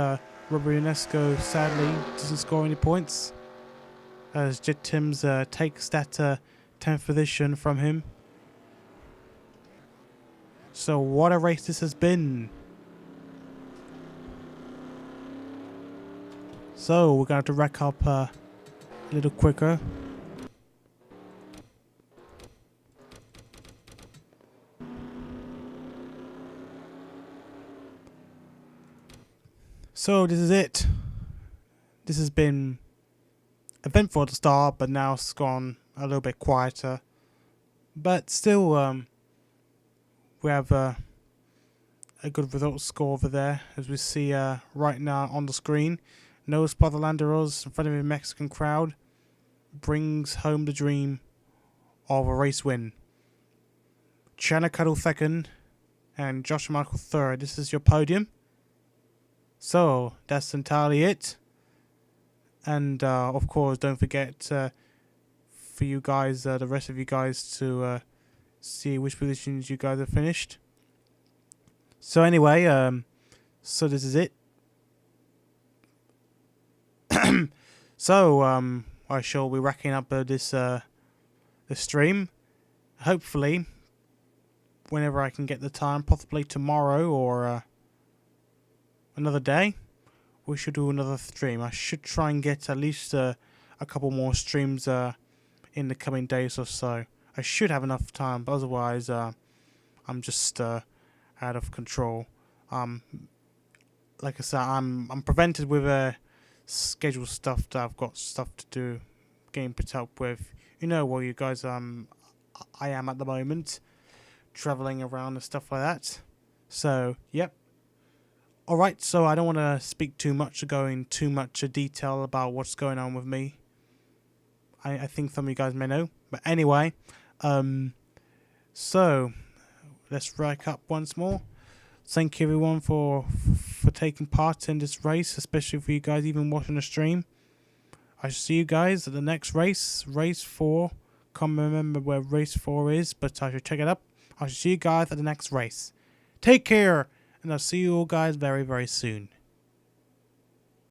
[SPEAKER 1] Robert Ionesco sadly doesn't score any points as Jed Timms takes that 10th position from him. So what a race this has been. So we're going to have to rack up a little quicker. So this is it. This has been eventful at the start, but now it's gone a little bit quieter. But still, we have a good result score over there, as we see right now on the screen. No Spot the Landeros in front of a Mexican crowd. brings home the dream of a race win. Channa Cuddle second and Josh Michael third. This is your podium. So that's entirely it. And of course, don't forget for you guys, the rest of you guys, to see which positions you guys have finished. So anyway, so this is it. So I shall be racking up this stream. Hopefully, whenever I can get the time, possibly tomorrow or another day, we should do another stream. I should try and get at least a couple more streams in the coming days or so. I should have enough time, but otherwise, I'm just out of control. Like I said, I'm prevented with schedule stuff that I've got stuff to do, getting put up with. You know what, you guys, I am at the moment, traveling around and stuff like that. So, yep. Alright, so I don't want to speak too much or go in too much detail about what's going on with me. I think some of you guys may know. But anyway, so let's rack up once more. Thank you everyone for taking part in this race, especially for you guys even watching the stream. I shall see you guys at the next race, race 4. Can't remember where race 4 is, but I should check it up. I shall see you guys at the next race. Take care, and I'll see you all guys very, very soon.